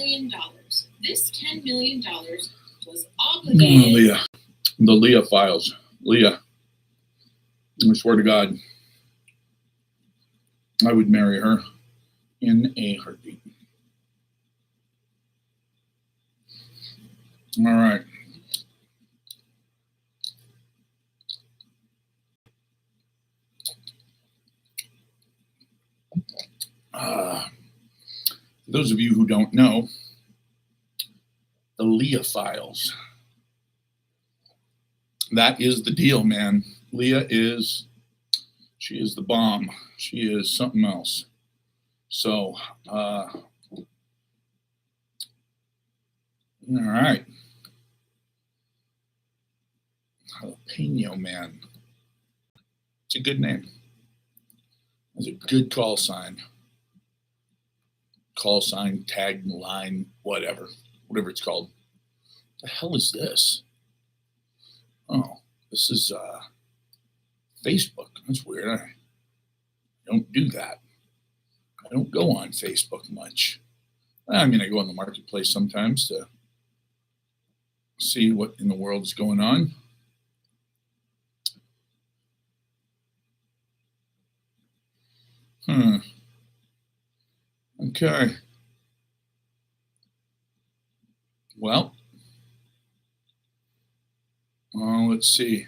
million. This $10 million was obligated. Leah. The Leah files. Leah. I swear to God, I would marry her in a heartbeat. All right. For those of you who don't know, the Leah files. That is the deal, man. Leah she is the bomb. She is something else. So, all right. Jalapeno Man. It's a good name. It's a good call sign. Call sign, tag line, whatever it's called. What the hell is this? Oh, this is Facebook. That's weird. I don't do that. I don't go on Facebook much. I mean, I go on the marketplace sometimes to see what in the world is going on. Okay. Well, let's see.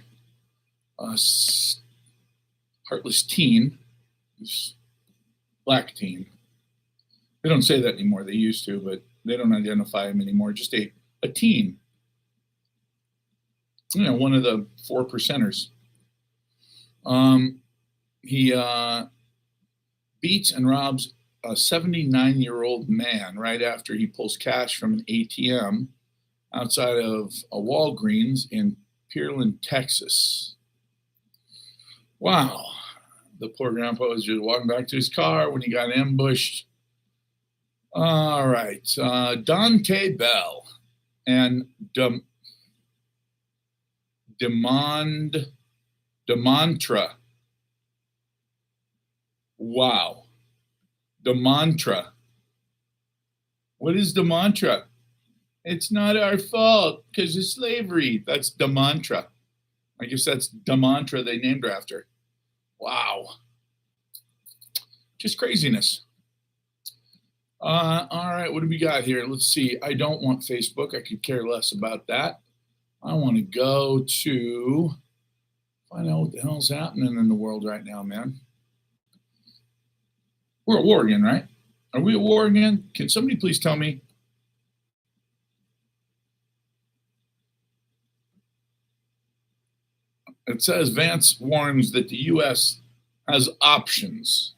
Heartless teen, black teen. They don't say that anymore. They used to, but they don't identify him anymore. Just a teen. You know, one of the 4%ers. He beats and robs a 79-year-old man right after he pulls cash from an ATM outside of a Walgreens in Pearland, Texas. Wow. The poor grandpa was just walking back to his car when he got ambushed. All right. Dante Bell and Demantra. Wow. The mantra. What is the mantra? It's not our fault because of slavery. That's the mantra. I guess that's the mantra they named her after. Wow. Just craziness. All right, what do we got here? Let's see. I don't want Facebook. I could care less about that. I want to go to find out what the hell's happening in the world right now, man. We're at war again, right? Are we at war again? Can somebody please tell me? It says Vance warns that the U.S. has options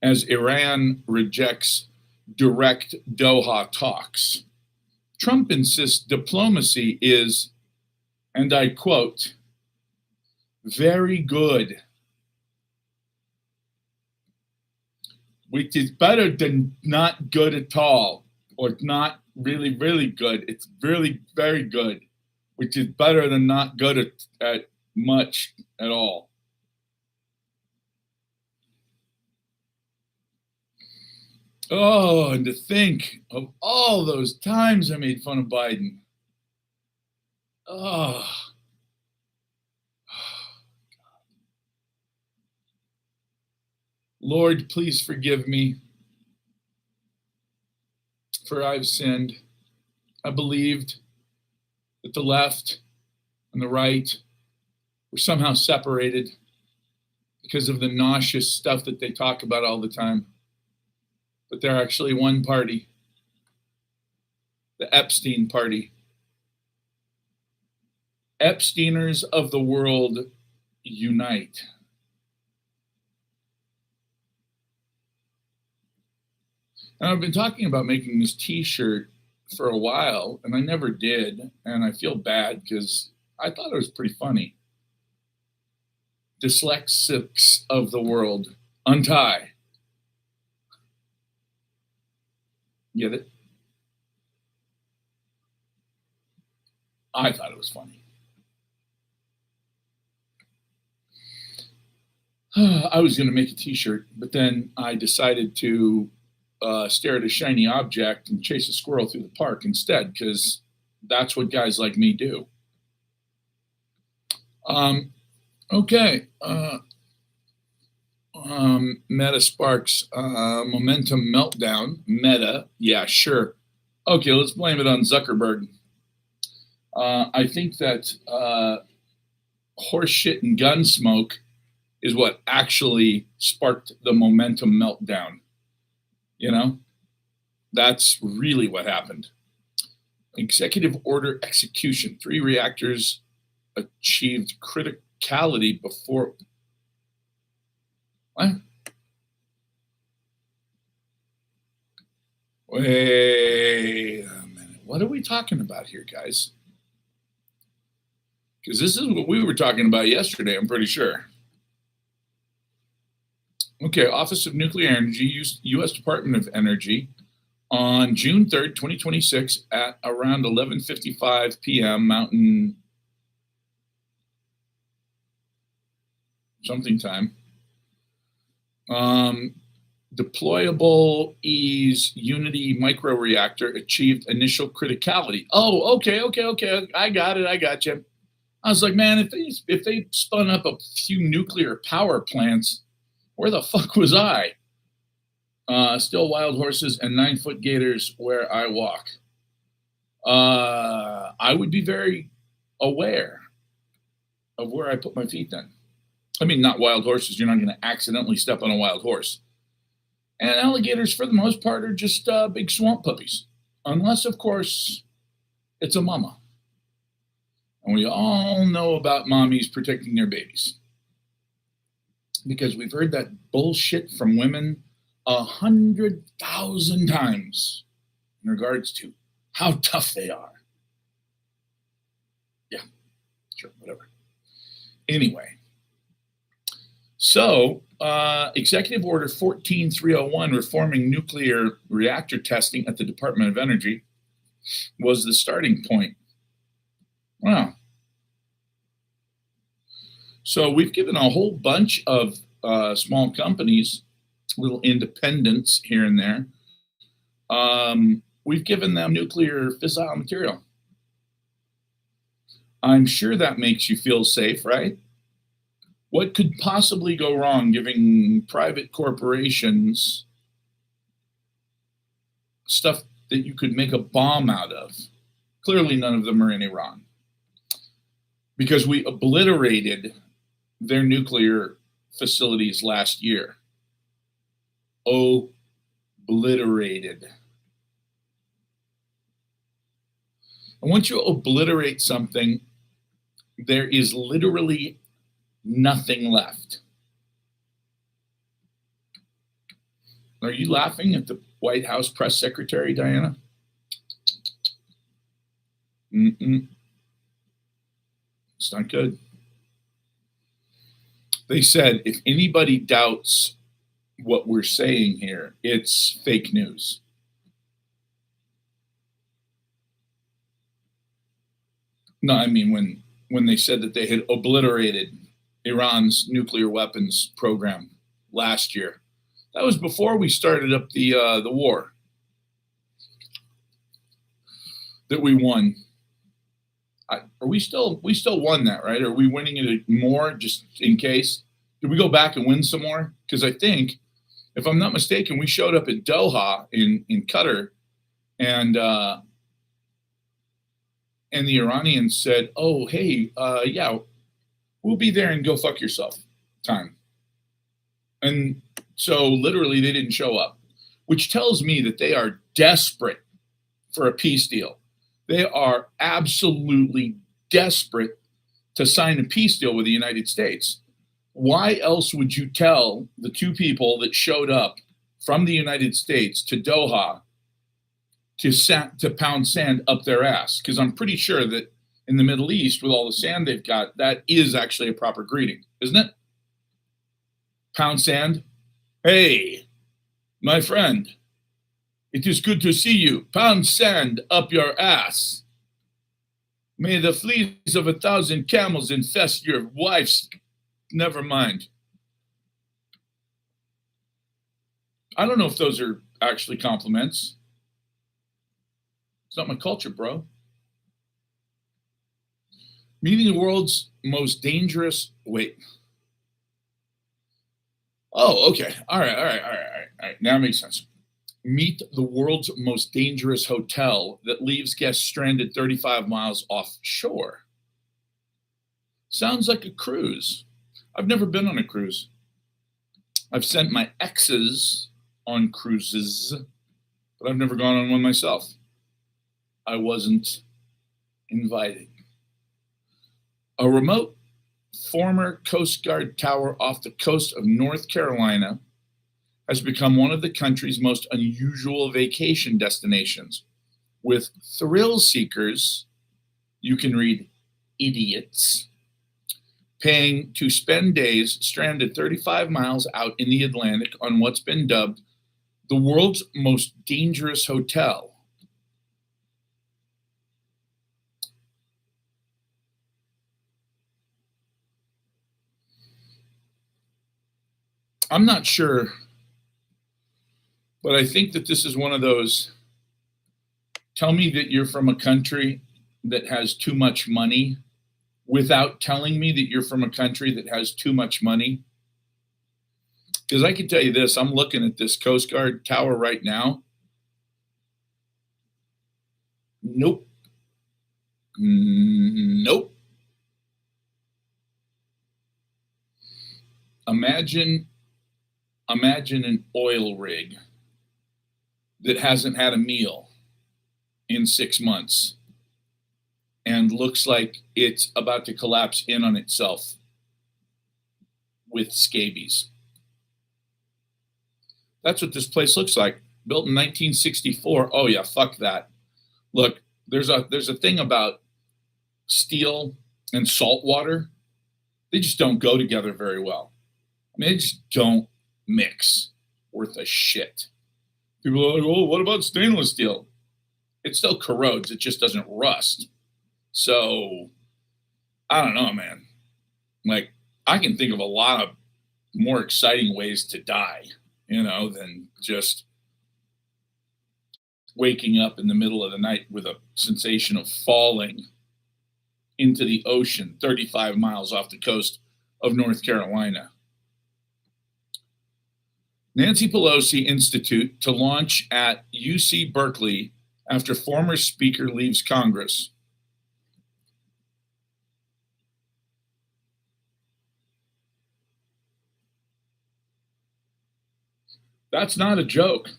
as Iran rejects direct Doha talks. Trump insists diplomacy is, and I quote, very good, which is better than not good at all, or not really, really good. It's really very good, which is better than not good at much at all. Oh, and to think of all those times I made fun of Biden. Oh. Lord, please forgive me, for I've sinned. I believed that the left and the right were somehow separated because of the nauseous stuff that they talk about all the time. But they're actually one party, the Epstein party. Epsteiners of the world unite. And I've been talking about making this t-shirt for a while, and I never did, and I feel bad because I thought it was pretty funny. Dyslexics of the world, untie. Get it? I thought it was funny. I was going to make a t-shirt, but then I decided to stare at a shiny object and chase a squirrel through the park instead, because that's what guys like me do. Okay. Meta Sparks, momentum meltdown. Meta, yeah, sure. Okay, let's blame it on Zuckerberg. I think that horse shit and gun smoke is what actually sparked the momentum meltdown. You know, that's really what happened. Executive order execution. 3 reactors achieved criticality before. What? Wait a minute. What are we talking about here, guys? Because this is what we were talking about yesterday, I'm pretty sure. Okay, Office of Nuclear Energy, U.S. Department of Energy, on June 3rd, 2026, at around 11:55 p.m. Mountain something time. Deployable ease Unity microreactor achieved initial criticality. Oh, okay. I got you. I was like, man, if they spun up a few nuclear power plants, where the fuck was I? Still wild horses and 9-foot gators where I walk. I would be very aware of where I put my feet then. I mean, not wild horses. You're not going to accidentally step on a wild horse. And alligators, for the most part, are just big swamp puppies. Unless, of course, it's a mama. And we all know about mommies protecting their babies. Because we've heard that bullshit from women 100,000 times in regards to how tough they are. Yeah, sure, whatever. Anyway. So, Executive Order 14301, reforming nuclear reactor testing at the Department of Energy, was the starting point. Wow. So we've given a whole bunch of small companies, little independents here and there. We've given them nuclear fissile material. I'm sure that makes you feel safe, right? What could possibly go wrong giving private corporations stuff that you could make a bomb out of? Clearly, none of them are in Iran. Because we obliterated their nuclear facilities last year. Obliterated. And once you obliterate something, there is literally nothing left. Are you laughing at the White House press secretary, Diana? It's not good. They said, if anybody doubts what we're saying here, it's fake news. No, I mean, when they said that they had obliterated Iran's nuclear weapons program last year. That was before we started up the war that we won. We still won that, right? Are we winning it more just in case? Did we go back and win some more? Because I think, if I'm not mistaken, we showed up at Doha in Qatar, and the Iranians said, "Oh, hey, yeah. We'll be there and go fuck yourself time." And so literally they didn't show up, which tells me that they are desperate for a peace deal. They are absolutely desperate to sign a peace deal with the United States. Why else would you tell the 2 people that showed up from the United States to Doha to pound sand up their ass? Because I'm pretty sure that in the Middle East, with all the sand they've got, that is actually a proper greeting, isn't it? Pound sand. Hey, my friend, it is good to see you. Pound sand up your ass. May the fleas of 1,000 camels infest your wife's. Never mind. I don't know if those are actually compliments. It's not my culture, bro. Meeting the world's most dangerous. Wait. Oh, okay. All right. Now it makes sense. Meet the world's most dangerous hotel that leaves guests stranded 35 miles offshore. Sounds like a cruise. I've never been on a cruise. I've sent my exes on cruises, but I've never gone on one myself. I wasn't invited. A remote former Coast Guard tower off the coast of North Carolina has become one of the country's most unusual vacation destinations, with thrill seekers, you can read idiots, paying to spend days stranded 35 miles out in the Atlantic on what's been dubbed the world's most dangerous hotel. I'm not sure, but I think that this is one of those, tell me that you're from a country that has too much money without telling me that you're from a country that has too much money. Because I can tell you this, I'm looking at this Coast Guard tower right now. Nope. Imagine an oil rig that hasn't had a meal in 6 months and looks like it's about to collapse in on itself with scabies. That's what this place looks like. Built in 1964. Oh yeah, fuck that. Look, there's a thing about steel and salt water. They just don't go together very well. I mean, they just don't mix worth a shit. People are like, oh, what about stainless steel? It still corrodes. It just doesn't rust. So, I don't know, man. Like, I can think of a lot of more exciting ways to die, than just waking up in the middle of the night with a sensation of falling into the ocean 35 miles off the coast of North Carolina. Nancy Pelosi Institute to launch at UC Berkeley after former speaker leaves Congress. That's not a joke.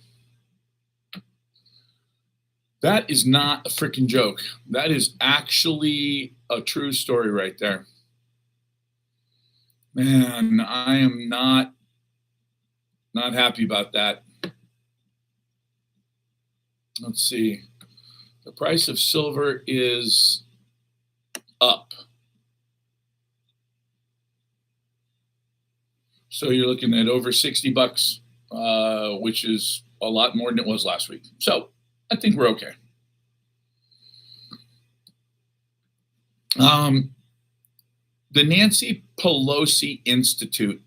That is not a freaking joke. That is actually a true story right there. Man, I am not happy about that. Let's see. The price of silver is up. So you're looking at over $60, which is a lot more than it was last week. So I think we're okay. The Nancy Pelosi Institute.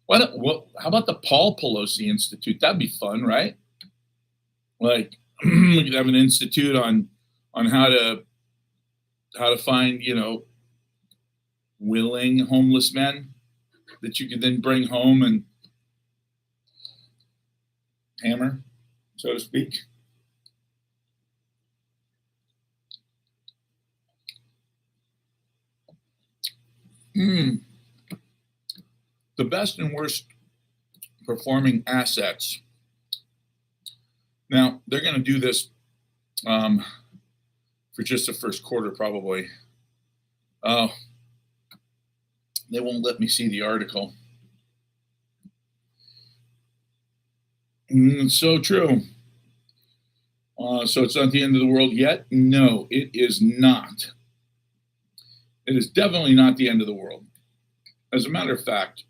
How about the Paul Pelosi Institute? That'd be fun, right? Like we could have an institute on how to find, willing homeless men that you could then bring home and hammer, so to speak. The best and worst performing assets. Now, they're going to do this for just the first quarter, probably. Oh, they won't let me see the article. It's so true. So it's not the end of the world yet? No, it is not. It is definitely not the end of the world. As a matter of fact,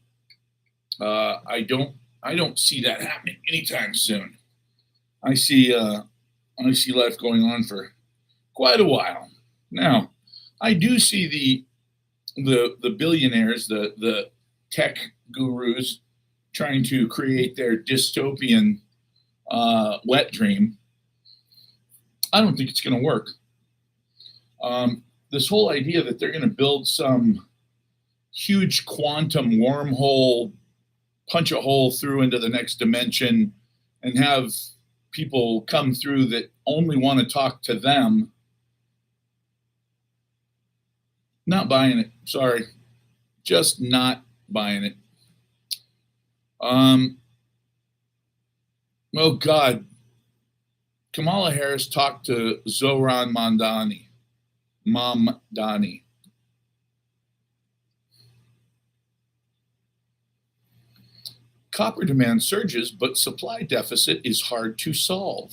I don't see that happening anytime soon. I see life going on for quite a while. Now, I do see the billionaires, the tech gurus, trying to create their dystopian wet dream. I don't think it's going to work. This whole idea that they're going to build some huge quantum wormhole, punch a hole through into the next dimension, and have people come through that only want to talk to them. Not buying it. Sorry. Just not buying it. Oh, God. Kamala Harris talked to Zohran Mamdani. Copper demand surges, but supply deficit is hard to solve.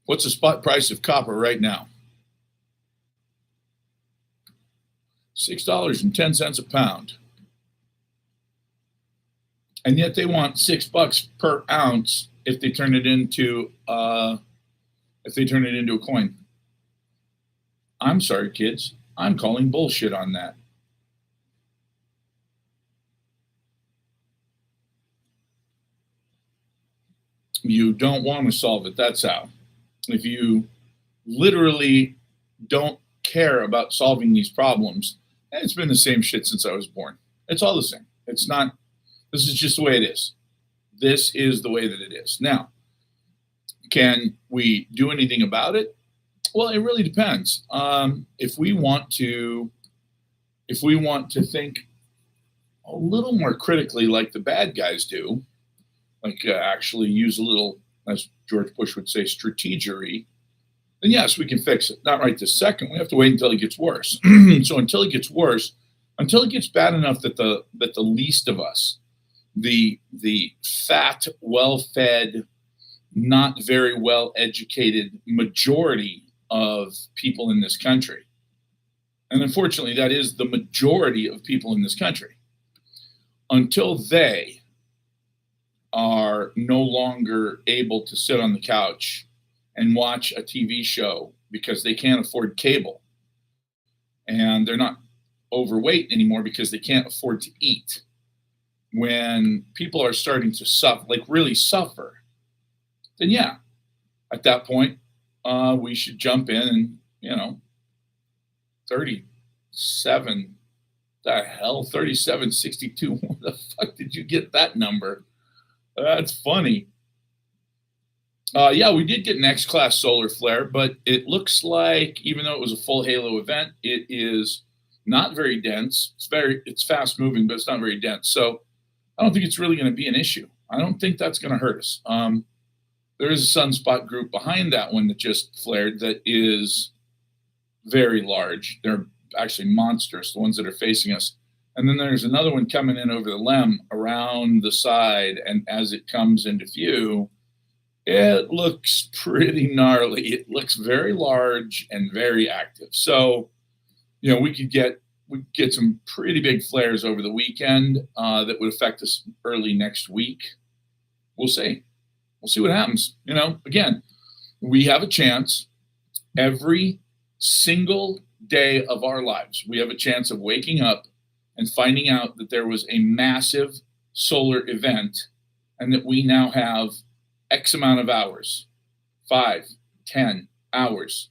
What's the spot price of copper right now? $6.10 a pound. And yet they want $6 per ounce if they turn it into a coin. I'm sorry, kids. I'm calling bullshit on that. You don't want to solve it. That's how. If you literally don't care about solving these problems, and it's been the same shit since I was born. It's all the same. It's not, this is just the way it is. This is the way that it is. Now, can we do anything about it? Well, it really depends. If we want to think a little more critically like the bad guys do, like actually use a little, as George Bush would say, strategery, then yes, we can fix it. Not right this second. We have to wait until it gets worse. So until it gets worse, until it gets bad enough that the least of us, the fat, well-fed, not very well-educated majority of people in this country, and unfortunately that is the majority of people in this country, until they are no longer able to sit on the couch and watch a TV show because they can't afford cable, and they're not overweight anymore because they can't afford to eat. When people are starting to suffer, like really suffer, then yeah, at that point, we should jump in and, 37, the hell, 3762. Where the fuck did you get that number? That's funny. Yeah, we did get an X-class solar flare, but it looks like, even though it was a full halo event, it is not very dense. It's fast moving, but it's not very dense. So I don't think it's really going to be an issue. I don't think that's going to hurt us. There is a sunspot group behind that one that just flared that is very large. They're actually monstrous, the ones that are facing us. And then there's another one coming in over the LEM around the side. And as it comes into view, it looks pretty gnarly. It looks very large and very active. So, we could get some pretty big flares over the weekend that would affect us early next week. We'll see. We'll see what happens. Again, we have a chance every single day of our lives. We have a chance of waking up and finding out that there was a massive solar event and that we now have X amount of hours, 5, 10 hours,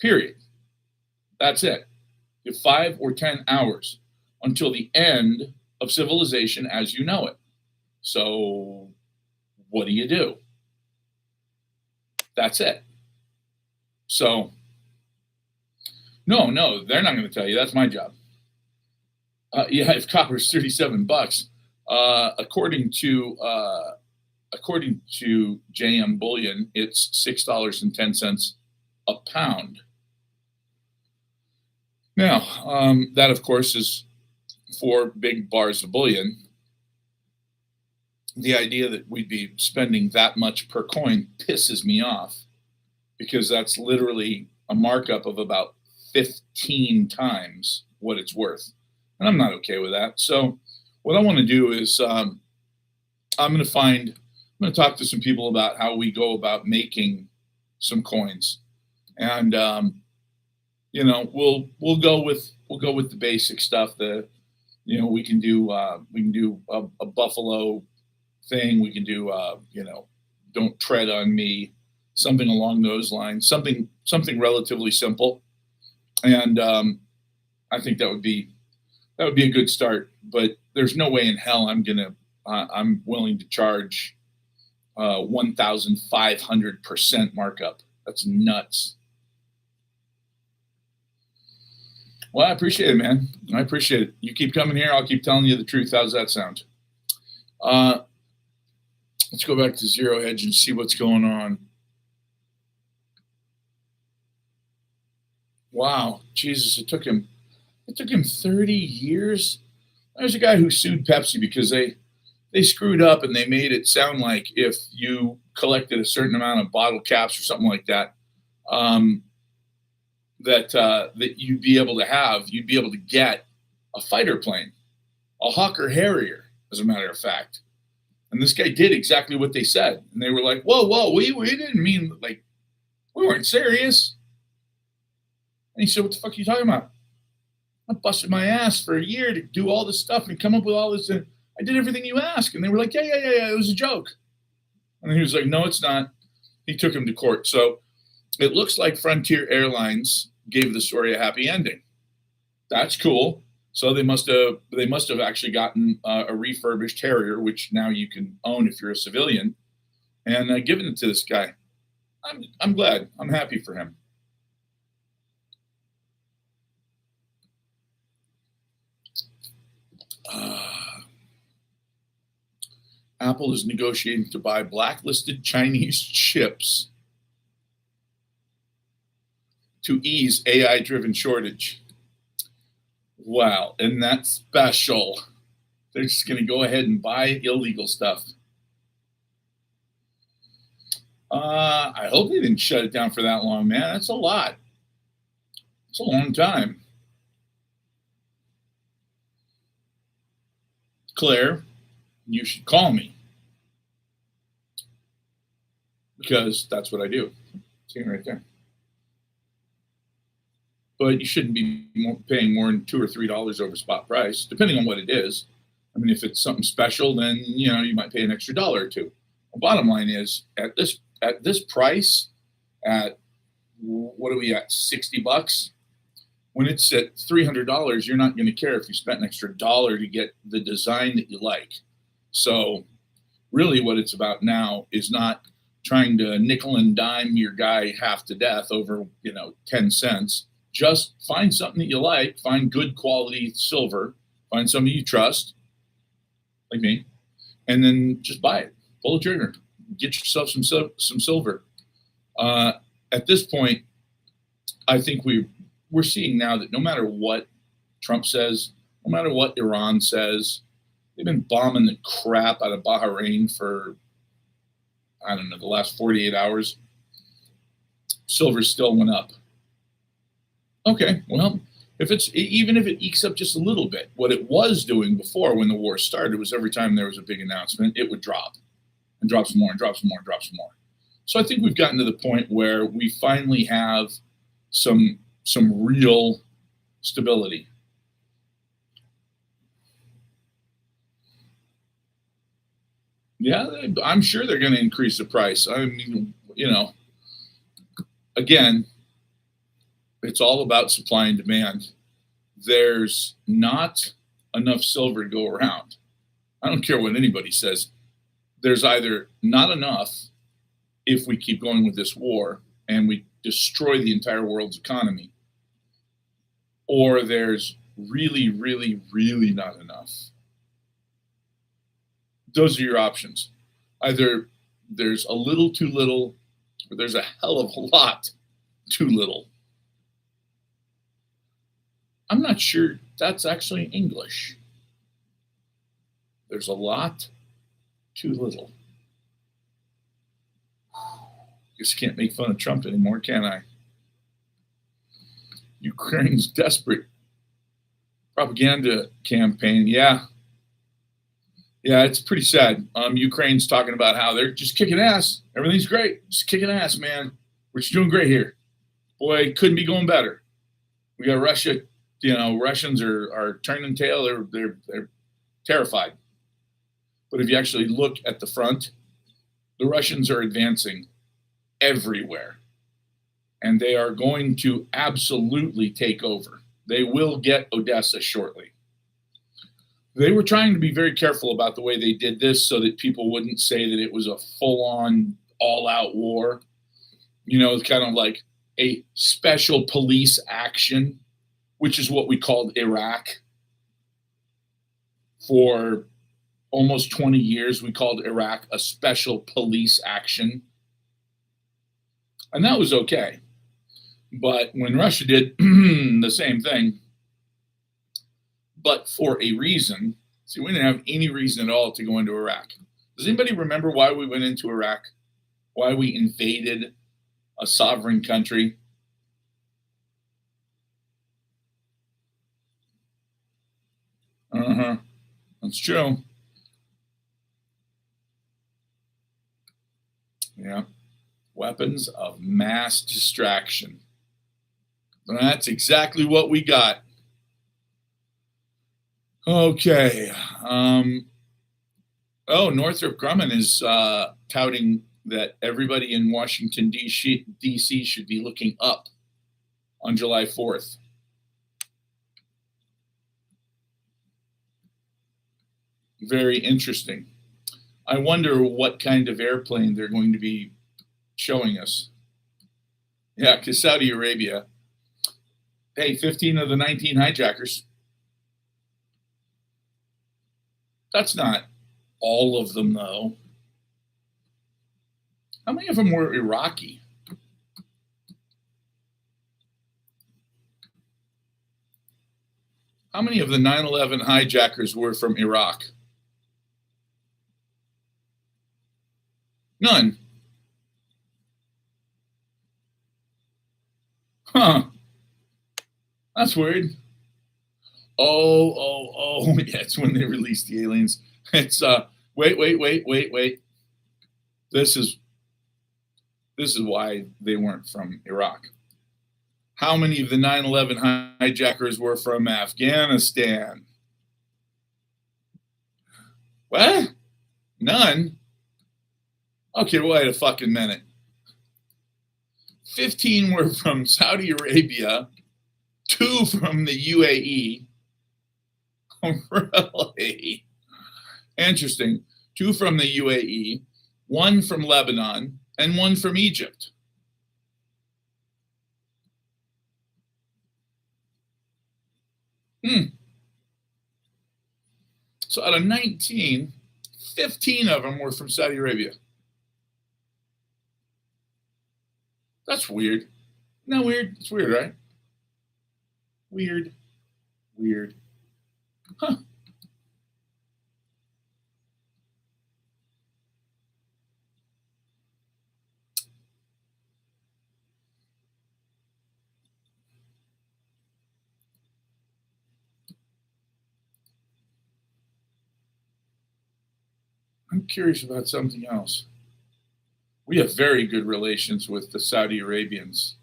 period. That's it. You have 5 or 10 hours until the end of civilization as you know it. So what do? That's it. So, no, they're not going to tell you. That's my job. Yeah, if copper is $37, according to JM Bullion, it's $6.10 a pound. Now, that of course is 4 big bars of bullion. The idea that we'd be spending that much per coin pisses me off, because that's literally a markup of about 15 times what it's worth. And I'm not okay with that. So what I want to do is I'm going to talk to some people about how we go about making some coins. And we'll go with the basic stuff. We can do a Buffalo thing. We can do don't tread on me, something along those lines, something relatively simple, and I think that would be a good start. But there's no way in hell I'm willing to charge 1,500% markup. That's nuts. Well, I appreciate it, man. I appreciate it. You keep coming here. I'll keep telling you the truth. How's that sound? Let's go back to Zero Hedge and see what's going on. Wow, Jesus! It took him 30 years. There's a guy who sued Pepsi because they screwed up and they made it sound like if you collected a certain amount of bottle caps or something like that, that you'd be able to get a fighter plane, a Hawker Harrier, as a matter of fact. And this guy did exactly what they said. And they were like, whoa, we didn't mean, like, we weren't serious. And he said, what the fuck are you talking about? I busted my ass for a year to do all this stuff and come up with all this. And I did everything you asked. And they were like, yeah, it was a joke. And he was like, no, it's not. He took him to court. So it looks like Frontier Airlines gave the story a happy ending. That's cool. So they must have actually gotten a refurbished Harrier, which now you can own if you're a civilian, and given it to this guy. I'm glad. I'm happy for him. Apple is negotiating to buy blacklisted Chinese chips to ease AI-driven shortage. Wow, isn't that special? They're just going to go ahead and buy illegal stuff. I hope they didn't shut it down for that long, man. That's a lot. It's a long time. Claire, you should call me. Because that's what I do. See it right there. But you shouldn't be paying more than $2 or $3 over spot price, depending on what it is. I mean, if it's something special, then you might pay an extra $1 or $2. The bottom line is, at this price, at what are we at, $60? When it's at $300, you're not going to care if you spent an extra $1 to get the design that you like. So, really, what it's about now is not trying to nickel and dime your guy half to death over 10 cents. Just find something that you like, find good quality silver, find somebody you trust, like me, and then just buy it. Pull the trigger. Get yourself some silver. At this point, I think we're seeing now that no matter what Trump says, no matter what Iran says, they've been bombing the crap out of Bahrain for, I don't know, the last 48 hours. Silver still went up. Okay, well, even if it ekes up just a little bit, what it was doing before when the war started was every time there was a big announcement, it would drop and drop some more and drop some more and drop some more. So I think we've gotten to the point where we finally have some real stability. Yeah, I'm sure they're going to increase the price. I mean, again, it's all about supply and demand. There's not enough silver to go around. I don't care what anybody says. There's either not enough if we keep going with this war and we destroy the entire world's economy, or there's really, really, really not enough. Those are your options. Either there's a little too little, or there's a hell of a lot too little. I'm not sure that's actually English. There's a lot too little. Just can't make fun of Trump anymore, can I? Ukraine's desperate propaganda campaign. Yeah, it's pretty sad. Ukraine's talking about how they're just kicking ass. Everything's great. Just kicking ass, man. We're just doing great here. Boy, couldn't be going better. We got Russia. Russians are turning tail. They're terrified. But if you actually look at the front, the Russians are advancing everywhere, and they are going to absolutely take over. They will get Odessa shortly. They were trying to be very careful about the way they did this so that people wouldn't say that it was a full-on, all-out war. It's kind of like a special police action, which is what we called Iraq. For almost 20 years, we called Iraq a special police action. And that was okay. But when Russia did the same thing, but for a reason, see, we didn't have any reason at all to go into Iraq. Does anybody remember why we went into Iraq? Why we invaded a sovereign country? That's true. Yeah. Weapons of mass distraction. That's exactly what we got. Okay. Northrop Grumman is touting that everybody in Washington, D.C. should be looking up on July 4th. Very interesting. I wonder what kind of airplane they're going to be showing us. Yeah, because Saudi Arabia, hey, 15 of the 19 hijackers. That's not all of them, though. How many of them were Iraqi? How many of the 9/11 hijackers were from Iraq? None. Huh. That's weird. Oh. Yeah, it's when they released the aliens. It's wait. This is why they weren't from Iraq. How many of the 9/11 hijackers were from Afghanistan? What? None? Okay, wait a fucking minute. 15 were from Saudi Arabia, 2 from the UAE. Really? Interesting. 2 from the UAE, 1 from Lebanon, and 1 from Egypt. So out of 19, 15 of them were from Saudi Arabia. That's weird. Isn't that weird? It's weird, right? Weird. Huh. I'm curious about something else. We have very good relations with the Saudi Arabians.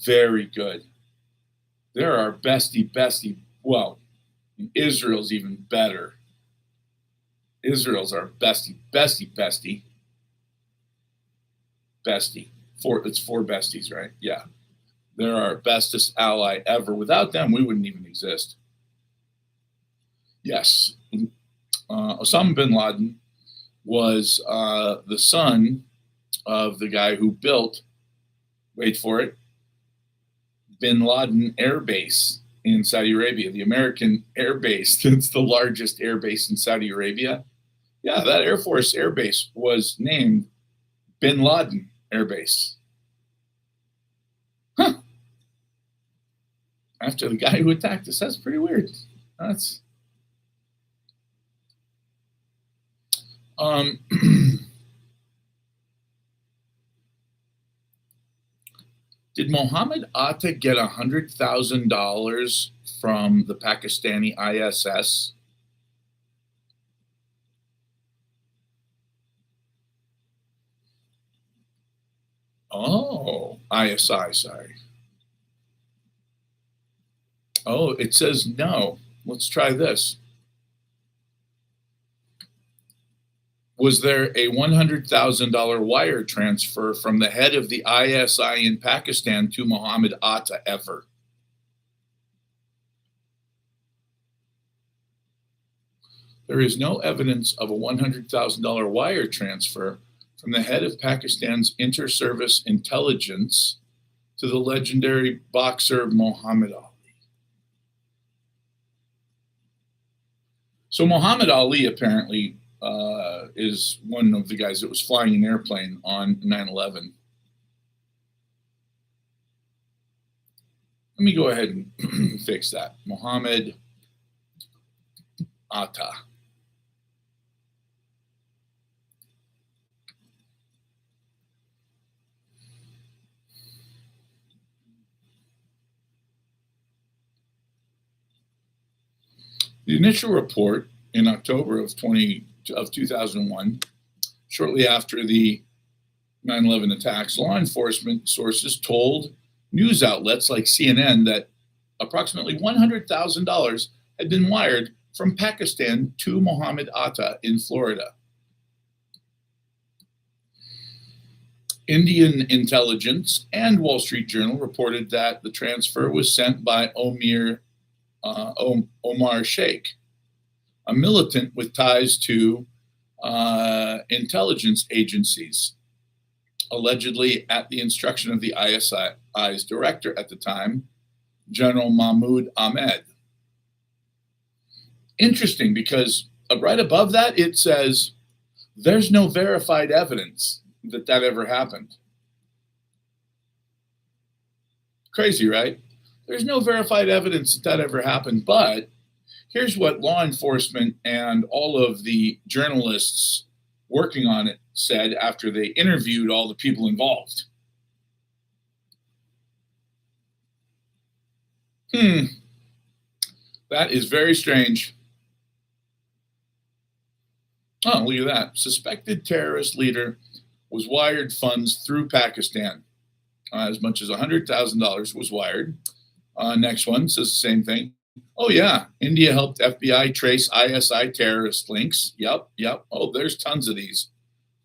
Very good. They're our bestie. Well, Israel's even better. Israel's our bestie. Bestie. It's 4 besties, right? Yeah. They're our bestest ally ever. Without them, we wouldn't even exist. Yes. Osama bin Laden was the son of the guy who built, wait for it, Bin Laden Air Base in Saudi Arabia, the American Air Base. That's the largest air base in Saudi Arabia. Yeah, that Air Force Air Base was named Bin Laden Air Base. Huh. After the guy who attacked us. That's pretty weird. That's Did Mohammed Atta get $100,000 from the Pakistani ISS? Oh, ISI, sorry. Oh, it says no. Let's try this. Was there a $100,000 wire transfer from the head of the ISI in Pakistan to Mohammed Atta ever? There is no evidence of a $100,000 wire transfer from the head of Pakistan's inter-service intelligence to the legendary boxer Muhammad Ali. So Muhammad Ali apparently is one of the guys that was flying an airplane on 9/11. Let me go ahead and fix that. Muhammad Atta. The initial report in October of 2001, shortly after the 9/11 attacks, law enforcement sources told news outlets like CNN that approximately $100,000 had been wired from Pakistan to Mohammed Atta in Florida. Indian intelligence and Wall Street Journal reported that the transfer was sent by Omar Sheikh, a militant with ties to intelligence agencies, allegedly at the instruction of the ISI's director at the time, General Mahmoud Ahmed. Interesting, because right above that it says there's no verified evidence that ever happened. Crazy, right? There's no verified evidence that ever happened, but here's what law enforcement and all of the journalists working on it said after they interviewed all the people involved. That is very strange. Oh, look at that. Suspected terrorist leader was wired funds through Pakistan. As much as $100,000 was wired. Next one says the same thing. Oh, yeah. India helped FBI trace ISI terrorist links. Yep. Oh, there's tons of these.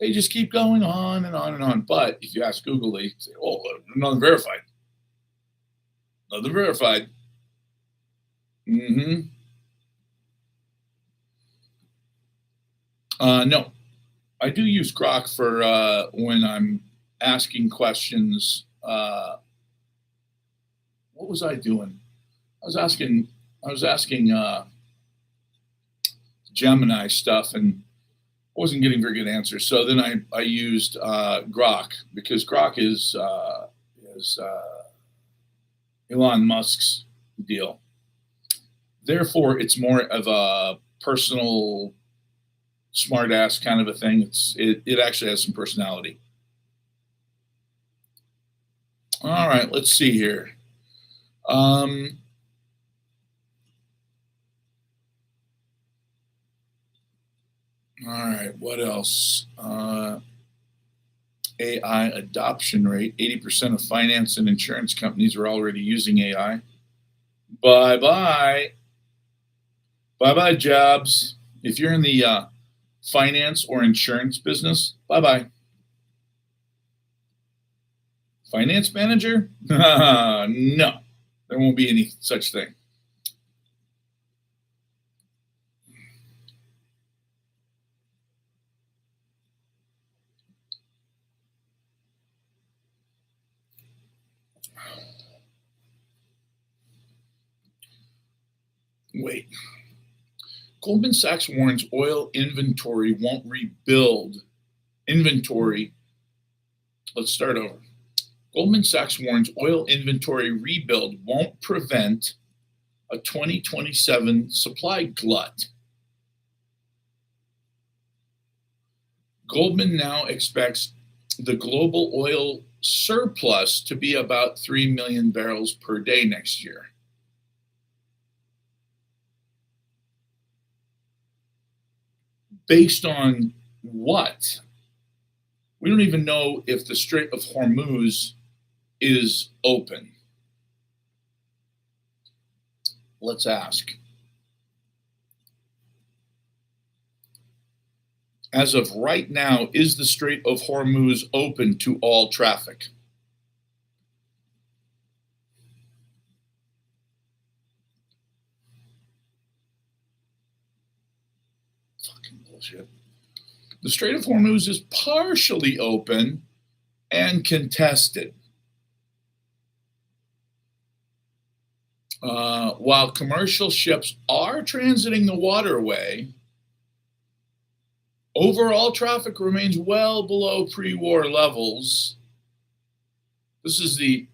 They just keep going on and on and on. But if you ask Google, they say, oh, nothing verified. Nothing verified. No. I do use Grok for when I'm asking questions. What was I doing? I was asking Gemini stuff, and I wasn't getting very good answers. So then I used Grok, because Grok is Elon Musk's deal. Therefore, it's more of a personal, smart-ass kind of a thing. It actually has some personality. All right, let's see here. All right, what else? AI adoption rate. 80% of finance and insurance companies are already using AI. Bye-bye. Bye-bye, jobs. If you're in the finance or insurance business, bye-bye. Finance manager? No, there won't be any such thing. Wait. Goldman Sachs warns oil inventory won't rebuild. Inventory. Let's start over. Goldman Sachs warns oil inventory rebuild won't prevent a 2027 supply glut. Goldman now expects the global oil surplus to be about 3 million barrels per day next year. Based on what? We don't even know if the Strait of Hormuz is open. let's ask. As of right now, is the Strait of Hormuz open to all traffic? Fucking bullshit. The Strait of Hormuz is partially open and contested. While commercial ships are transiting the waterway, overall traffic remains well below pre-war levels. This is the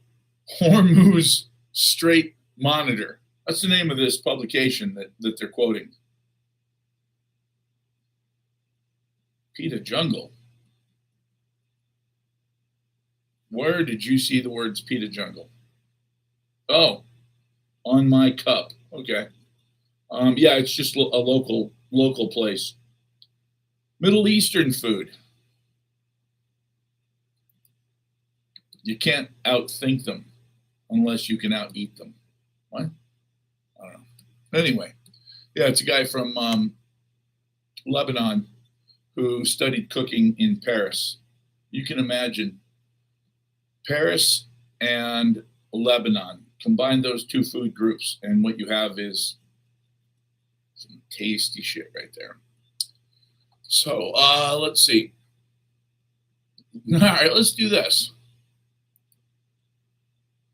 Hormuz Strait Monitor. That's the name of this publication that they're quoting. PETA Jungle. Where did you see the words PETA Jungle? Oh, on my cup. Okay. Yeah, it's just a local place. Middle Eastern food. You can't outthink them unless you can out-eat them. What? I don't know. Anyway, yeah, it's a guy from Lebanon who studied cooking in Paris. You can imagine Paris and Lebanon. Combine those two food groups, and what you have is some tasty shit right there. So let's see. All right, let's do this.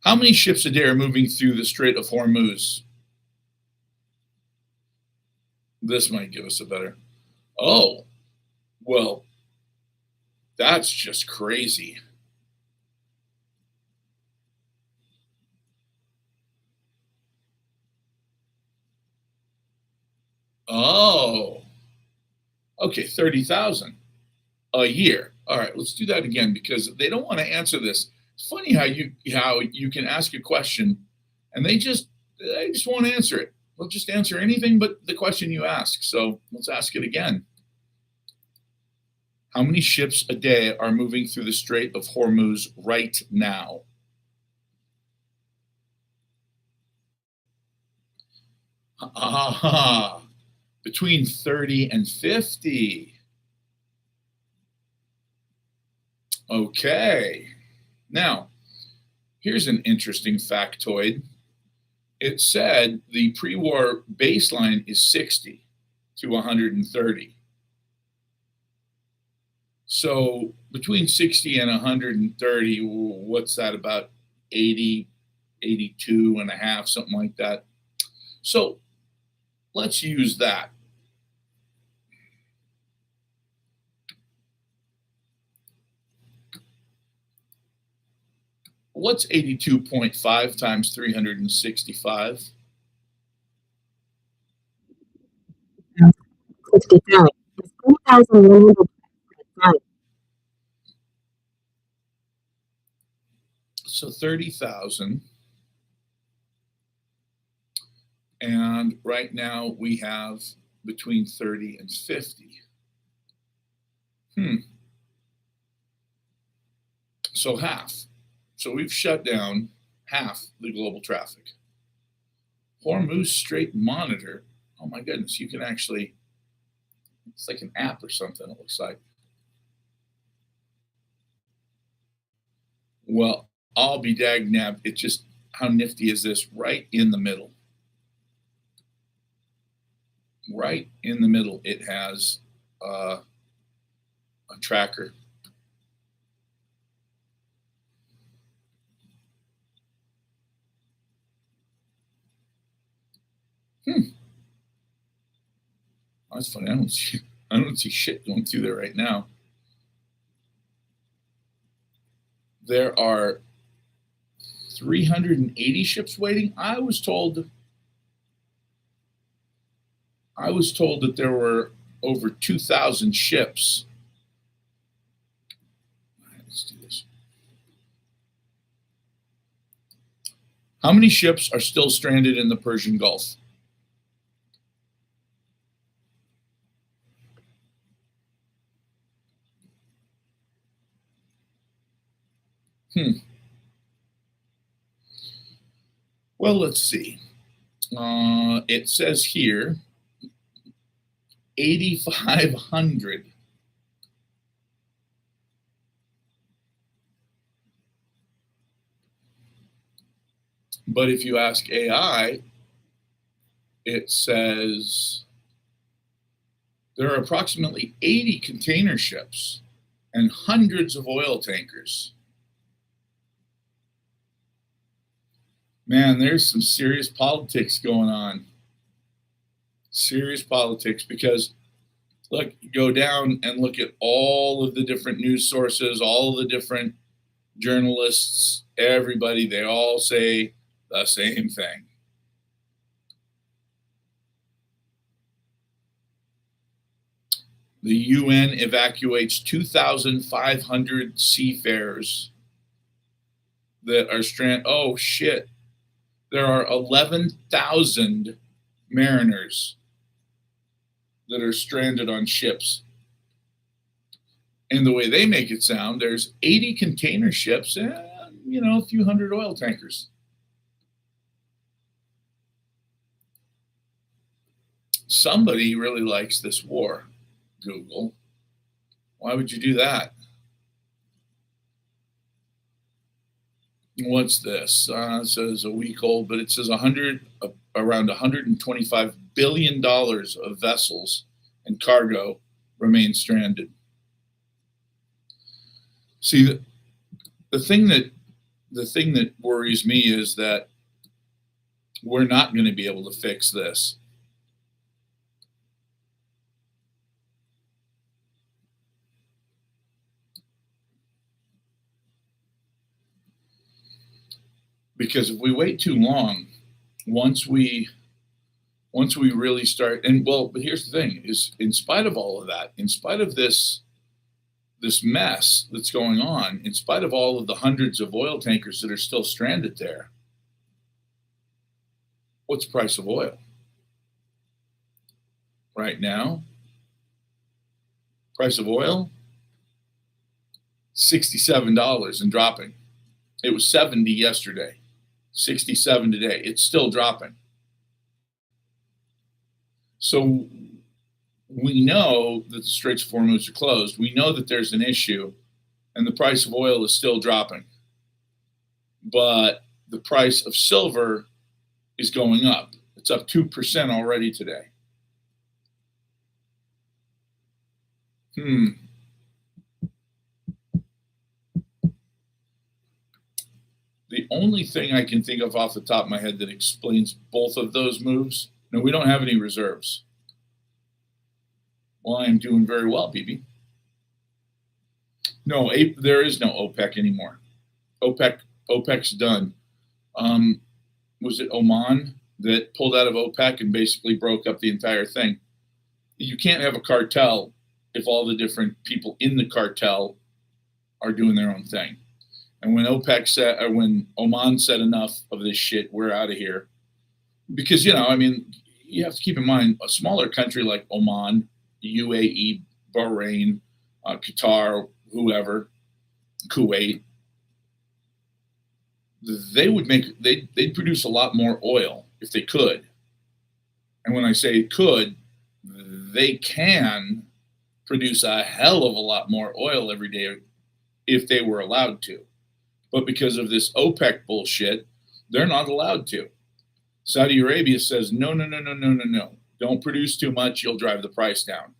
How many ships a day are moving through the Strait of Hormuz? This might give us a better. Oh, well, that's just crazy. Oh, okay, 30,000 a year. All right, let's do that again because they don't want to answer this. It's funny how you can ask a question and they just won't answer it. They'll just answer anything but the question you ask. So let's ask it again. How many ships a day are moving through the Strait of Hormuz right now? Between 30 and 50. Okay. Now, here's an interesting factoid. It said the pre-war baseline is 60 to 130. So between 60 and 130, what's that, about 80, 82 and a half, something like that. So let's use that. What's 82.5 times 365? 65. It's 3,105. So 30,000. And right now we have between 30 and 50. So half. So we've shut down half the global traffic. Hormuz Strait Monitor. Oh my goodness, you can actually, it's like an app or something, it looks like. Well, I'll be dag-nabbed. It just, how nifty is this? Right in the middle. Right in the middle, it has a tracker. That's funny. I don't see shit going through there right now. There are 380 ships waiting. I was told that there were over 2,000 ships. All right, let's do this. How many ships are still stranded in the Persian Gulf? Well, let's see. It says here 8,500. But if you ask AI, it says there are approximately 80 container ships and hundreds of oil tankers. Man, there's some serious politics going on. Serious politics, because look, go down and look at all of the different news sources, all of the different journalists, everybody, they all say the same thing. The UN evacuates 2,500 seafarers that are stranded. Oh, shit. There are 11,000 mariners that are stranded on ships. And the way they make it sound, there's 80 container ships and, a few hundred oil tankers. Somebody really likes this war, Google. Why would you do that? What's this? It says a week old, but it says around $125 billion of vessels and cargo remain stranded. See, the thing that worries me is that we're not going to be able to fix this. Because if we wait too long, once we really start, but here's the thing, is in spite of all of that, in spite of this mess that's going on, in spite of all of the hundreds of oil tankers that are still stranded there, what's the price of oil? Right now, price of oil, $67 and dropping. It was 70 yesterday, 67 today. It's still dropping. So we know that the Straits of Hormuz are closed. We know that there's an issue, and the price of oil is still dropping. But the price of silver is going up. It's up 2% already today. The only thing I can think of off the top of my head that explains both of those moves, no, we don't have any reserves. Well, I am doing very well, BB. No, there is no OPEC anymore. OPEC's done. Was it Oman that pulled out of OPEC and basically broke up the entire thing? You can't have a cartel if all the different people in the cartel are doing their own thing. And when when Oman said enough of this shit, we're out of here. Because, you have to keep in mind, a smaller country like Oman, UAE, Bahrain, Qatar, whoever, Kuwait, they'd produce a lot more oil if they could. And when I say could, they can produce a hell of a lot more oil every day if they were allowed to. But because of this OPEC bullshit, they're not allowed to. Saudi Arabia says, no. Don't produce too much. You'll drive the price down.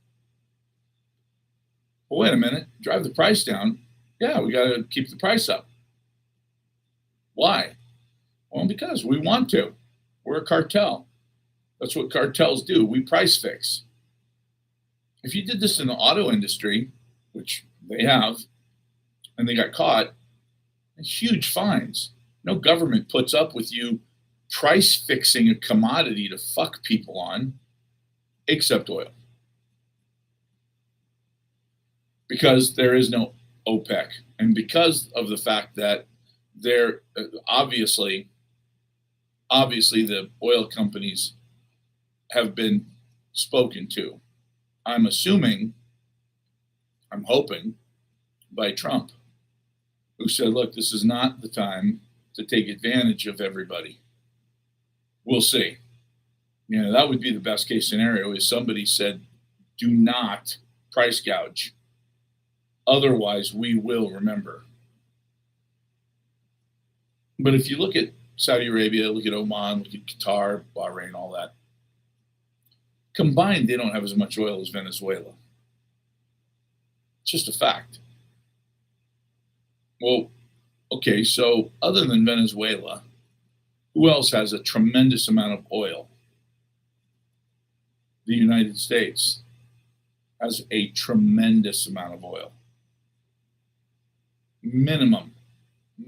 Well, wait a minute. Drive the price down? Yeah, we got to keep the price up. Why? Well, because we want to. We're a cartel. That's what cartels do. We price fix. If you did this in the auto industry, which they have, and they got caught, huge fines. No government puts up with you price fixing a commodity to fuck people on, except oil. Because there is no OPEC. And because of the fact that there obviously the oil companies have been spoken to. I'm hoping, by Trump, who said, look, this is not the time to take advantage of everybody. We'll see. That would be the best case scenario is somebody said, do not price gouge. Otherwise, we will remember. But if you look at Saudi Arabia, look at Oman, look at Qatar, Bahrain, all that, combined, they don't have as much oil as Venezuela. It's just a fact. Well, okay, so other than Venezuela, who else has a tremendous amount of oil? The United States has a tremendous amount of oil. Minimum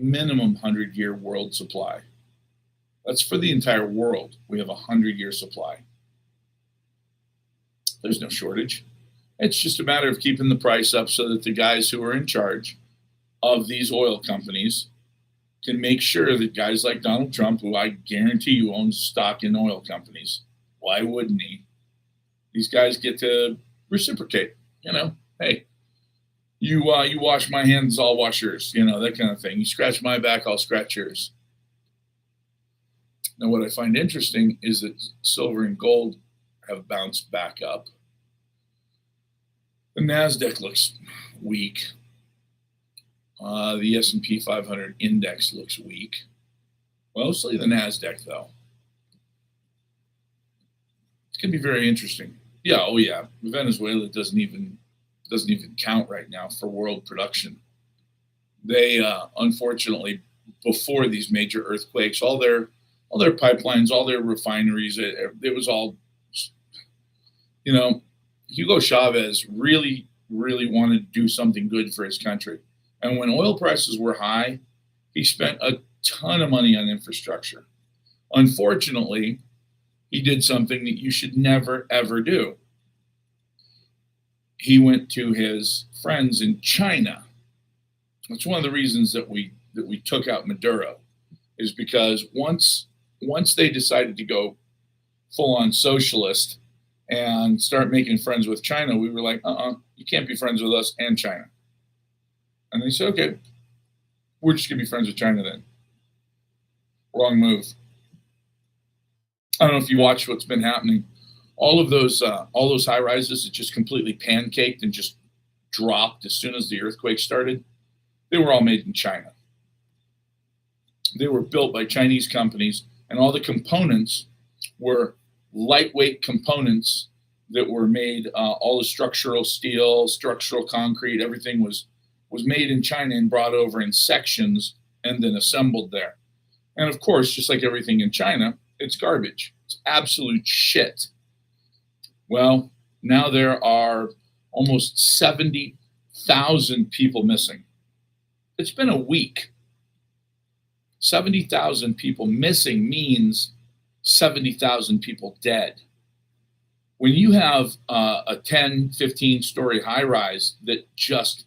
100-year world supply. That's for the entire world. We have a 100-year supply. There's no shortage. It's just a matter of keeping the price up so that the guys who are in charge of these oil companies can make sure that guys like Donald Trump, who I guarantee you owns stock in oil companies, why wouldn't he? These guys get to reciprocate. Hey, you wash my hands, I'll wash yours. That kind of thing. You scratch my back, I'll scratch yours. Now, what I find interesting is that silver and gold have bounced back up. The NASDAQ looks weak. The S&P 500 index looks weak. Mostly the NASDAQ, though. It's going to be very interesting. Yeah, oh yeah. Venezuela doesn't even count right now for world production. They unfortunately, before these major earthquakes, all their pipelines, all their refineries, it was all, Hugo Chavez really, really wanted to do something good for his country. And when oil prices were high, he spent a ton of money on infrastructure. Unfortunately, he did something that you should never, ever do. He went to his friends in China. That's one of the reasons that we took out Maduro, is because once they decided to go full on socialist and start making friends with China, we were like, you can't be friends with us and China. And they said, okay, we're just gonna be friends with China then. Wrong move. I don't know if you watch what's been happening. All those high rises, it just completely pancaked and just dropped as soon as the earthquake started. They were all made in China. They were built by Chinese companies, and all the components were lightweight components that were made. All the structural steel, structural concrete, everything was made in China and brought over in sections and then assembled there. And of course, just like everything in China, it's garbage. It's absolute shit. Well, now there are almost 70,000 people missing. It's been a week. 70,000 people missing means 70,000 people dead. When you have a 10, 15-story high-rise that just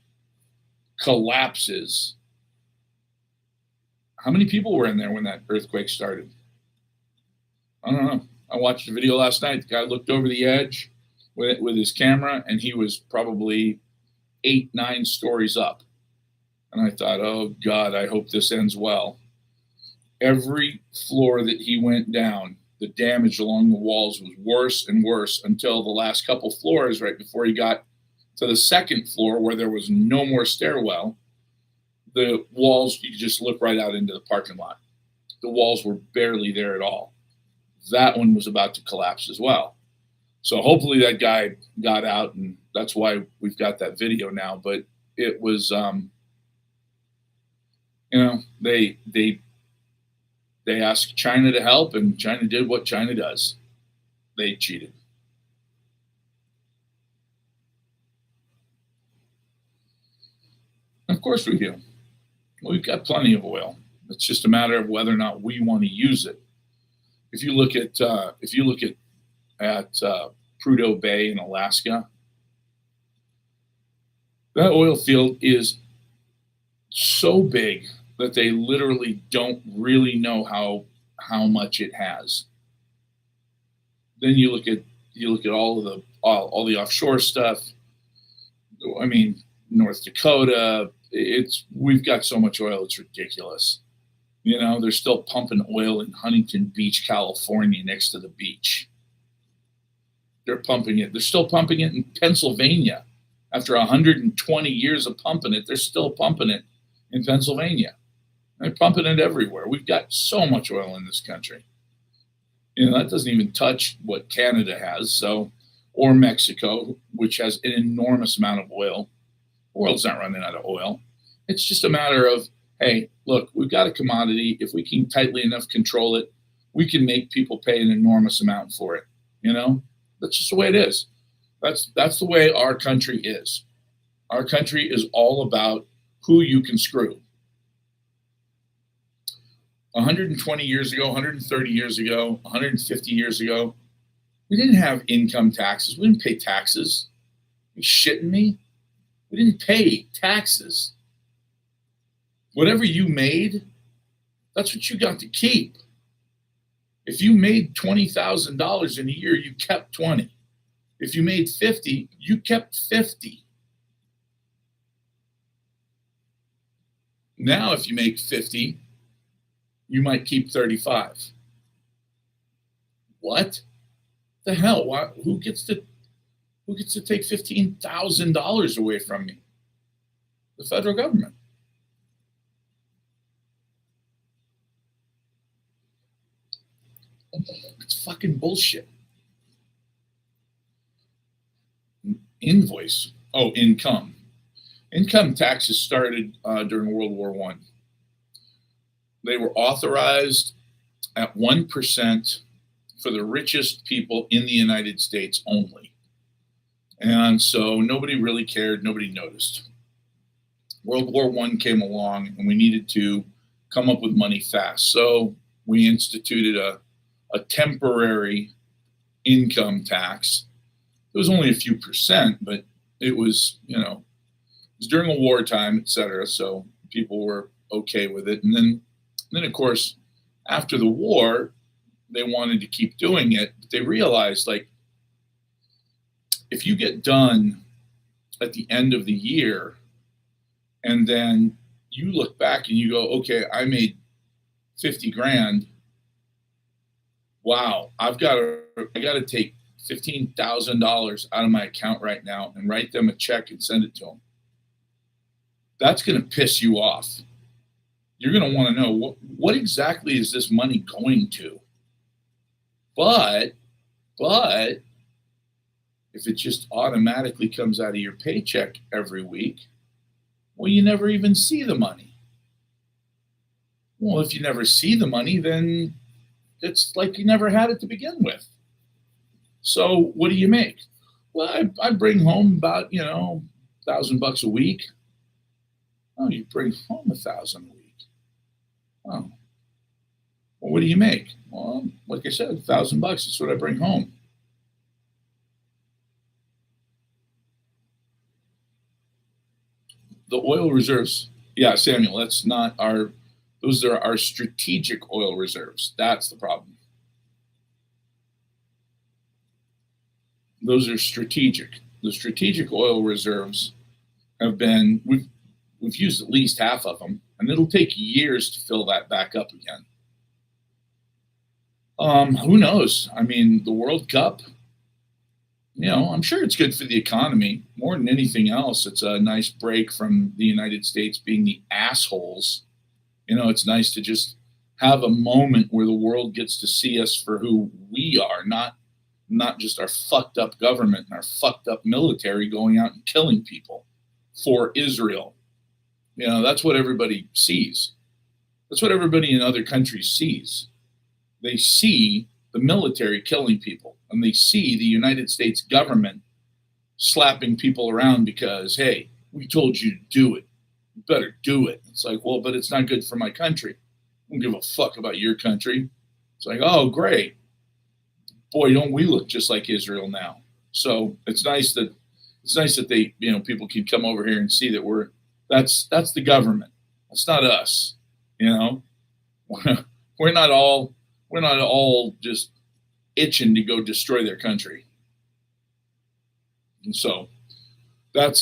collapses, how many people were in there when that earthquake started? I don't know. I watched a video last night. The guy looked over the edge with his camera, and he was probably 8, 9 stories up. And I thought, oh, God, I hope this ends well. Every floor that he went down, the damage along the walls was worse and worse until the last couple floors, right before he got to the second floor where there was no more stairwell. The walls, you could just look right out into the parking lot. The walls were barely there at all. That one was about to collapse as well. So hopefully that guy got out, and that's why we've got that video now. But it was, they asked China to help, and China did what China does. They cheated. Of course we do. We've got plenty of oil. It's just a matter of whether or not we want to use it. If you look at Prudhoe Bay in Alaska, that oil field is so big that they literally don't really know how much it has. Then you look at all the offshore stuff. I mean, North Dakota. We've got so much oil, it's ridiculous. They're still pumping oil in Huntington Beach, California, next to the beach. they're pumping it. They're still pumping it in Pennsylvania. After 120 years of pumping it, they're still pumping it in Pennsylvania. They're pumping it everywhere. We've got so much oil in this country. That doesn't even touch what Canada has, or Mexico, which has an enormous amount of oil. The world's not running out of oil. It's just a matter of, hey, look, we've got a commodity. If we can tightly enough control it, we can make people pay an enormous amount for it. That's just the way it is. That's the way our country is. Our country is all about who you can screw. 120 years ago, 130 years ago, 150 years ago, we didn't have income taxes. We didn't pay taxes. Are you shitting me? We didn't pay taxes. Whatever you made, that's what you got to keep. If you made $20,000 in a year, you kept 20. If you made 50, you kept 50. Now, if you make 50, you might keep 35. What the hell? Why, who gets to take $15,000 away from me? The federal government. It's fucking bullshit. Invoice. Oh, income. Income taxes started during World War I. They were authorized at 1% for the richest people in the United States only. And so nobody really cared. Nobody noticed. World War I came along and we needed to come up with money fast. So we instituted a temporary income tax. It was only a few percent, but it was, it was during a wartime, et cetera. So people were okay with it. And then of course, after the war, they wanted to keep doing it. But they realized, if you get done at the end of the year, and then you look back and you go, okay, I made 50 grand. Wow, I got to take $15,000 out of my account right now and write them a check and send it to them. That's going to piss you off. You're going to want to know what exactly is this money going to? But if it just automatically comes out of your paycheck every week, well, you never even see the money. Well, if you never see the money, then it's like you never had it to begin with. So what do you make? Well, I bring home about, $1,000 a week. Oh, you bring home $1,000 a week. Oh. Well, what do you make? Well, like I said, $1,000 is what I bring home. The oil reserves. Yeah, Samuel, those are our strategic oil reserves. That's the problem. Those are strategic. The strategic oil reserves we've used at least half of them, and it'll take years to fill that back up again. Who knows? I mean, the World Cup, I'm sure it's good for the economy. More than anything else, it's a nice break from the United States being the assholes. It's nice to just have a moment where the world gets to see us for who we are, not just our fucked up government and our fucked up military going out and killing people for Israel. That's what everybody sees. That's what everybody in other countries sees. They see the military killing people, and they see the United States government slapping people around because, hey, we told you to do it. You better do it. It's like, well, but it's not good for my country. I don't give a fuck about your country. It's like, oh, great. Boy, don't we look just like Israel now. So it's nice that they, people can come over here and see that that's the government. That's not us. We're not all just itching to go destroy their country. And so that's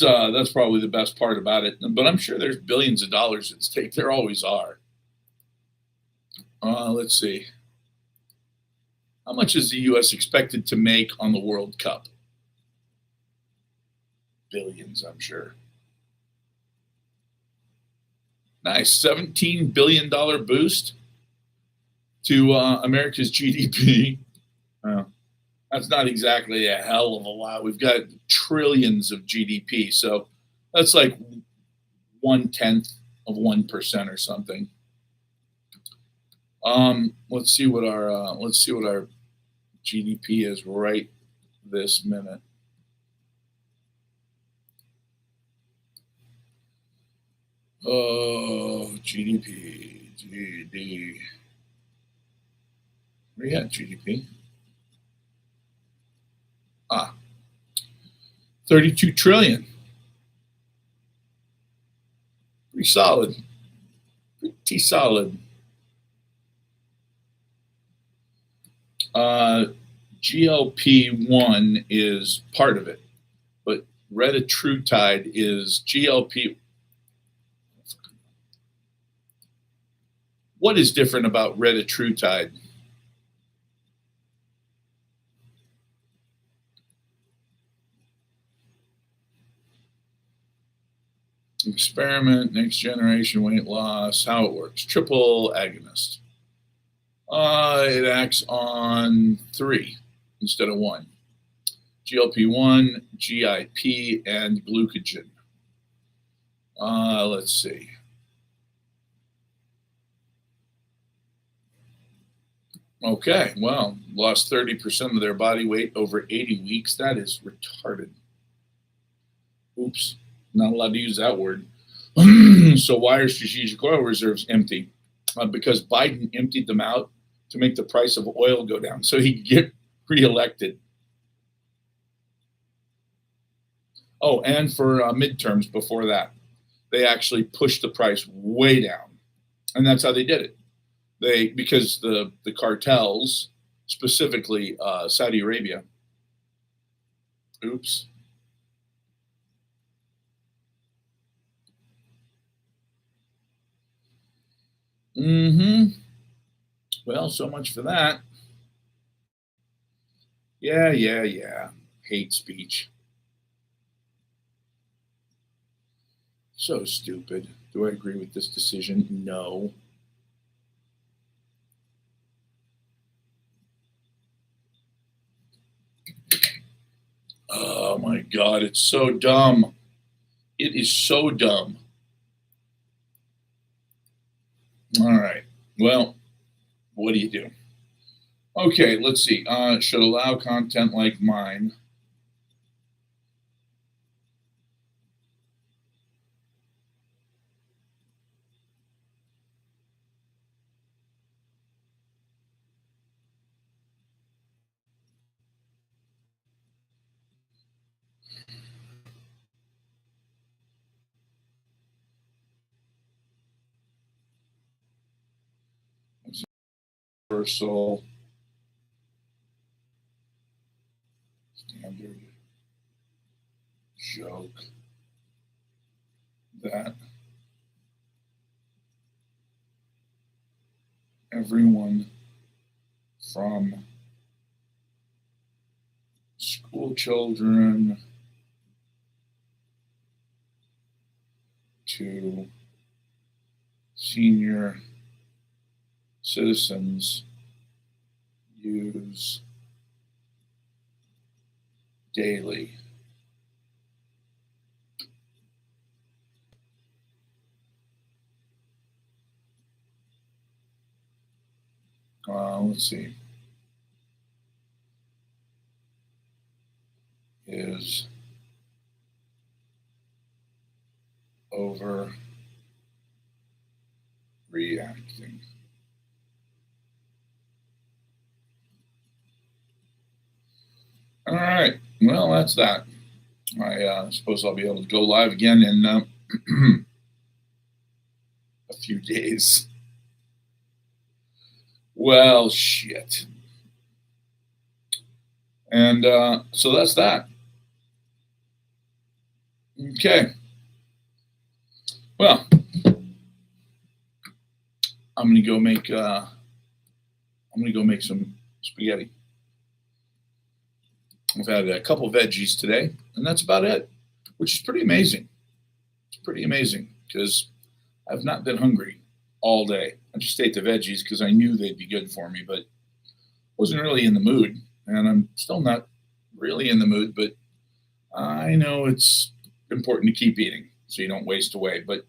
probably the best part about it. But I'm sure there's billions of dollars at stake. There always are. Let's see. How much is the U.S. expected to make on the World Cup? Billions, I'm sure. Nice, $17 billion boost to America's GDP. That's not exactly a hell of a lot. We've got trillions of GDP, so that's like 1/10 of 1% or something. Let's see what our GDP is right this minute. Oh, GDP. Where you at, GDP? 32 trillion. Pretty solid. Pretty solid. GLP-1 is part of it, but retatrutide is GLP. What is different about retatrutide? Experiment, next generation weight loss, how it works. Triple agonist. It acts on 3 instead of 1. GLP-1, GIP, and glucagon. Let's see. Okay, well, lost 30% of their body weight over 80 weeks. That is retarded. Oops. Not allowed to use that word. So why are strategic oil reserves empty? Because Biden emptied them out to make the price of oil go down so he could get reelected. Oh, and for midterms before that, they actually pushed the price way down. And that's how they did it. Because the cartels, specifically Saudi Arabia, oops. Well, so much for that. Yeah. Hate speech. So stupid. Do I agree with this decision? No. Oh my God, it's so dumb. It is so dumb. All right. Well, what do you do? Okay, let's see. Should allow content like mine. Universal standard joke that everyone from school children to senior citizens use daily. Let's see. Is overreacting. All right. Well, that's that. I suppose I'll be able to go live again in a few days. Well, shit. And so that's that. Okay. Well, I'm gonna go make some spaghetti. I've had a couple veggies today, and that's about it, which is pretty amazing. It's pretty amazing because I've not been hungry all day. I just ate the veggies because I knew they'd be good for me, but wasn't really in the mood, and I'm still not really in the mood, but I know it's important to keep eating so you don't waste away. But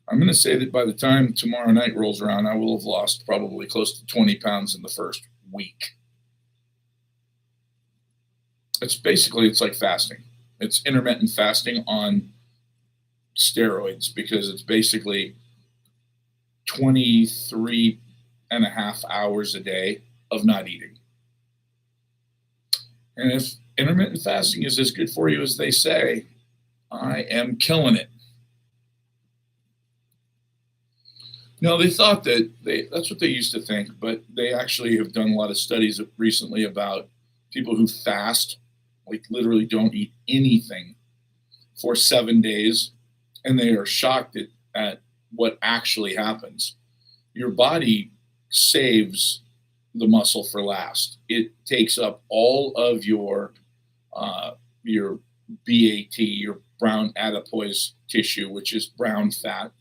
I'm going to say that by the time tomorrow night rolls around, I will have lost probably close to 20 pounds in the first week. It's like fasting. It's intermittent fasting on steroids because it's basically 23 and a half hours a day of not eating. And if intermittent fasting is as good for you as they say, I am killing it. No, they thought that's what they used to think, but they actually have done a lot of studies recently about people who fast, like literally don't eat anything for 7 days, and they are shocked at what actually happens. Your body saves the muscle for last. It takes up all of your BAT, your brown adipose tissue, which is brown fat.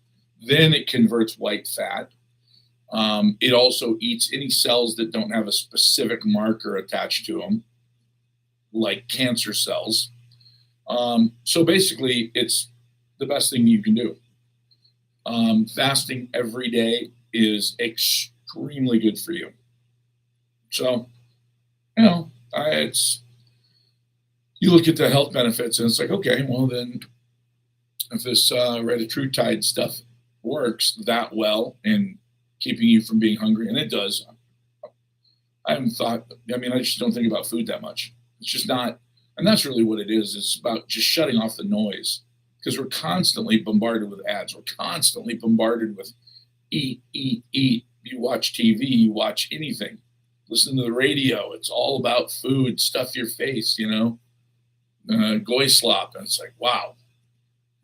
Then it converts white fat. It also eats any cells that don't have a specific marker attached to them, like cancer cells. So basically, it's the best thing you can do. Fasting every day is extremely good for you. So, you look at the health benefits and it's like, okay, well then, if this retatrutide stuff works that well in keeping you from being hungry, and it does, I just don't think about food that much. It's just not, and that's really what it is. It's about just shutting off the noise because we're constantly bombarded with ads. We're constantly bombarded with eat, eat, eat. You watch TV, you watch anything, listen to the radio. It's all about food, stuff your face, goy slop. And it's like, wow,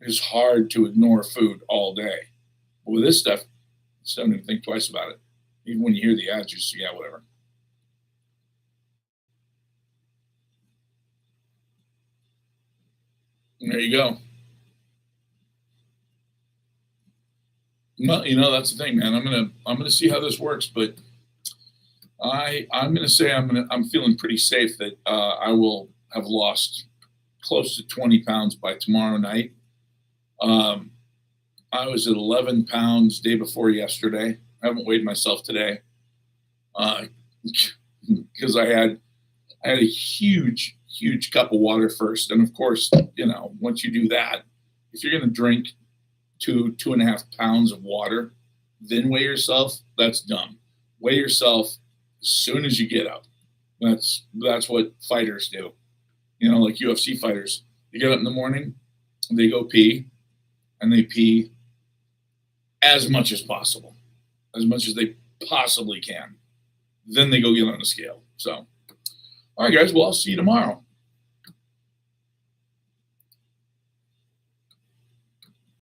it's hard to ignore food all day. But with this stuff, you don't even think twice about it. Even when you hear the ads, you just, yeah, whatever. And there you go. Well, that's the thing, man. I'm gonna see how this works, but I'm gonna say I'm feeling pretty safe that I will have lost close to 20 pounds by tomorrow night. I was at 11 pounds day before yesterday. I haven't weighed myself today because I had a huge cup of water first, and of course, once you do that, if you're gonna drink 2.5 pounds of water, then weigh yourself, that's dumb. Weigh yourself as soon as you get up. That's what fighters do. Like UFC fighters. You get up in the morning, they go pee, and they pee as much as possible, as much as they possibly can. Then they go get on the scale. So, all right, guys, well, I'll see you tomorrow.